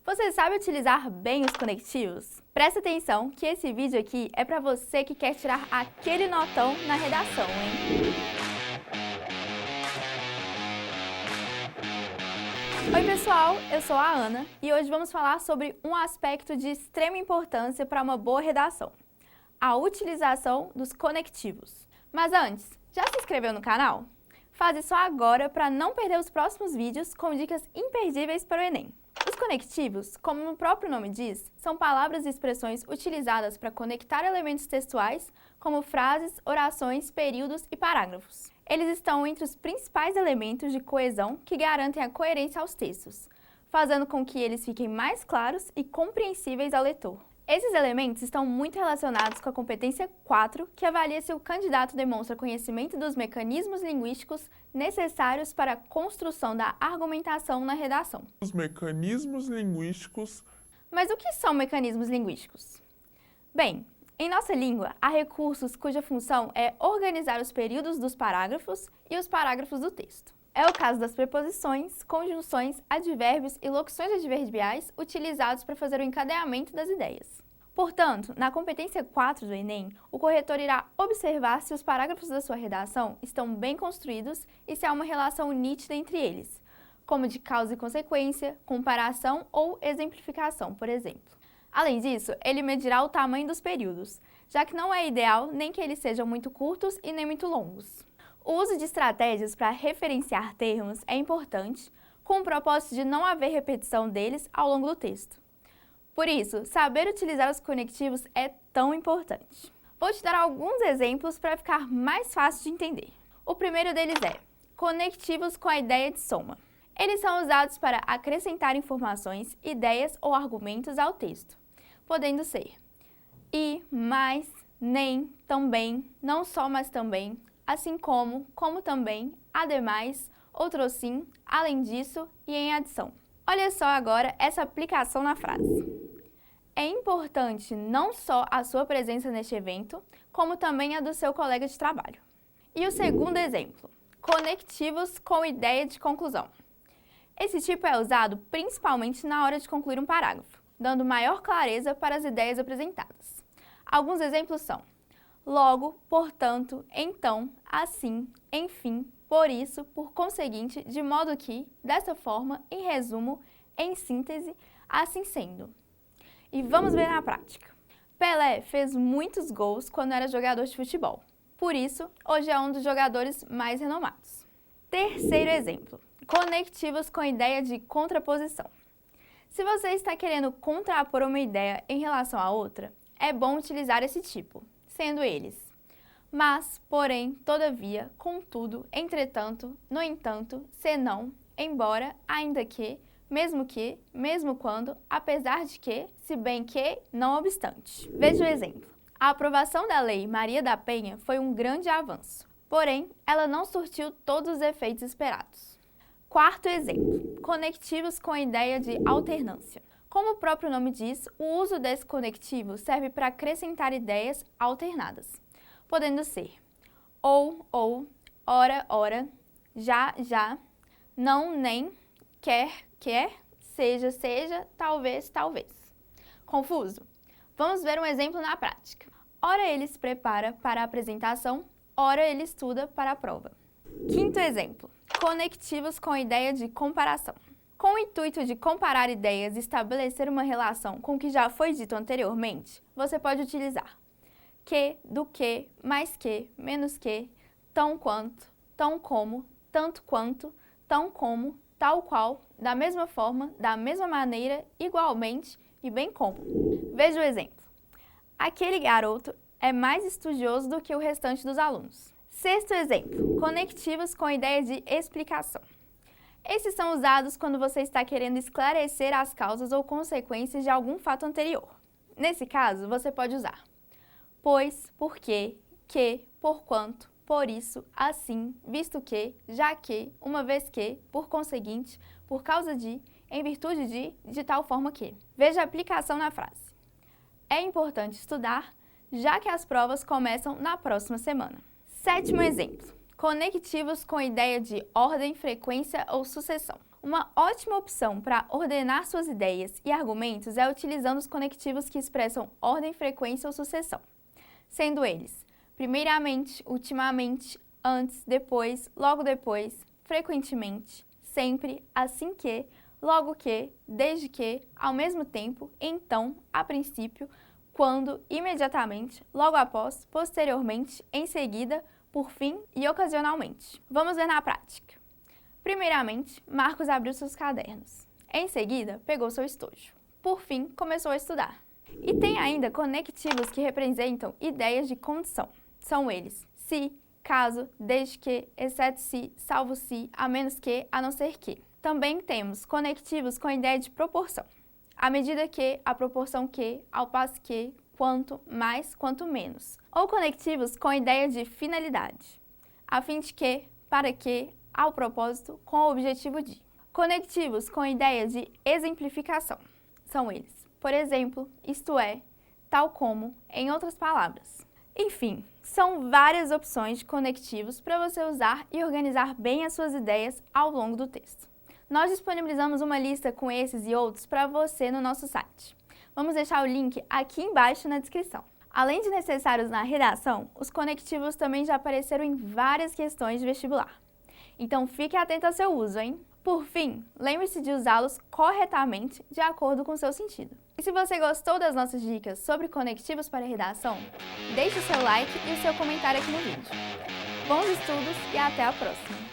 Você sabe utilizar bem os conectivos? Presta atenção que esse vídeo aqui é para você que quer tirar aquele notão na redação, hein? Oi pessoal, eu sou a Ana e hoje vamos falar sobre um aspecto de extrema importância para uma boa redação: a utilização dos conectivos. Mas antes, já se inscreveu no canal? Faz isso agora para não perder os próximos vídeos com dicas imperdíveis para o Enem. Os conectivos, como o próprio nome diz, são palavras e expressões utilizadas para conectar elementos textuais, como frases, orações, períodos e parágrafos. Eles estão entre os principais elementos de coesão que garantem a coerência aos textos, fazendo com que eles fiquem mais claros e compreensíveis ao leitor. Esses elementos estão muito relacionados com a competência 4, que avalia se o candidato demonstra conhecimento dos mecanismos linguísticos necessários para a construção da argumentação na redação. Os mecanismos linguísticos. Mas o que são mecanismos linguísticos? Bem, em nossa língua, há recursos cuja função é organizar os períodos dos parágrafos e os parágrafos do texto. É o caso das preposições, conjunções, advérbios e locuções adverbiais utilizados para fazer o encadeamento das ideias. Portanto, na competência 4 do Enem, o corretor irá observar se os parágrafos da sua redação estão bem construídos e se há uma relação nítida entre eles, como de causa e consequência, comparação ou exemplificação, por exemplo. Além disso, ele medirá o tamanho dos períodos, já que não é ideal nem que eles sejam muito curtos e nem muito longos. O uso de estratégias para referenciar termos é importante, com o propósito de não haver repetição deles ao longo do texto. Por isso, saber utilizar os conectivos é tão importante. Vou te dar alguns exemplos para ficar mais fácil de entender. O primeiro deles é conectivos com a ideia de soma. Eles são usados para acrescentar informações, ideias ou argumentos ao texto, podendo ser e, mais, nem, também, não só, mas também, assim como também, ademais, outrossim, além disso e em adição. Olha só agora essa aplicação na frase. É importante não só a sua presença neste evento, como também a do seu colega de trabalho. E o segundo exemplo, conectivos com ideia de conclusão. Esse tipo é usado principalmente na hora de concluir um parágrafo, dando maior clareza para as ideias apresentadas. Alguns exemplos são: logo, portanto, então, assim, enfim, por isso, por conseguinte, de modo que, dessa forma, em resumo, em síntese, assim sendo. E vamos ver na prática. Pelé fez muitos gols quando era jogador de futebol. Por isso, hoje é um dos jogadores mais renomados. Terceiro exemplo, conectivos com ideia de contraposição. Se você está querendo contrapor uma ideia em relação à outra, é bom utilizar esse tipo, sendo eles: mas, porém, todavia, contudo, entretanto, no entanto, senão, embora, ainda que, mesmo quando, apesar de que, se bem que, não obstante. Veja o exemplo. A aprovação da Lei Maria da Penha foi um grande avanço, porém, ela não surtiu todos os efeitos esperados. Quarto exemplo, conectivos com a ideia de alternância. Como o próprio nome diz, o uso desse conectivo serve para acrescentar ideias alternadas, podendo ser ou, ora, ora, já, não, nem, quer, seja, talvez. Confuso? Vamos ver um exemplo na prática. Ora ele se prepara para a apresentação, ora ele estuda para a prova. Quinto exemplo, conectivos com a ideia de comparação. Com o intuito de comparar ideias e estabelecer uma relação com o que já foi dito anteriormente, você pode utilizar que, do que, mais que, menos que, tão quanto, tão como, tanto quanto, tão como, tal qual, da mesma forma, da mesma maneira, igualmente e bem como. Veja o exemplo. Aquele garoto é mais estudioso do que o restante dos alunos. Sexto exemplo, conectivos com a ideia de explicação. Esses são usados quando você está querendo esclarecer as causas ou consequências de algum fato anterior. Nesse caso, você pode usar pois, porque, que, porquanto, por isso, assim, visto que, já que, uma vez que, por conseguinte, por causa de, em virtude de tal forma que. Veja a aplicação na frase. É importante estudar, já que as provas começam na próxima semana. Sétimo exemplo, conectivos com ideia de ordem, frequência ou sucessão. Uma ótima opção para ordenar suas ideias e argumentos é utilizando os conectivos que expressam ordem, frequência ou sucessão, sendo eles primeiramente, ultimamente, antes, depois, logo depois, frequentemente, sempre, assim que, logo que, desde que, ao mesmo tempo, então, a princípio, quando, imediatamente, logo após, posteriormente, em seguida, por fim e ocasionalmente. Vamos ver na prática. Primeiramente, Marcos abriu seus cadernos. Em seguida, pegou seu estojo. Por fim, começou a estudar. E tem ainda conectivos que representam ideias de condição. São eles: se, caso, desde que, exceto se, salvo se, a menos que, a não ser que. Também temos conectivos com a ideia de proporção. À medida que, a proporção que, ao passo que, quanto, mais, quanto menos. Ou conectivos com a ideia de finalidade. A fim de que, para que, ao propósito, com o objetivo de. Conectivos com a ideia de exemplificação. São eles: por exemplo, isto é, tal como, em outras palavras. Enfim, são várias opções de conectivos para você usar e organizar bem as suas ideias ao longo do texto. Nós disponibilizamos uma lista com esses e outros para você no nosso site. Vamos deixar o link aqui embaixo na descrição. Além de necessários na redação, os conectivos também já apareceram em várias questões de vestibular. Então fique atento ao seu uso, hein? Por fim, lembre-se de usá-los corretamente de acordo com o seu sentido. E se você gostou das nossas dicas sobre conectivos para redação, deixe o seu like e o seu comentário aqui no vídeo. Bons estudos e até a próxima!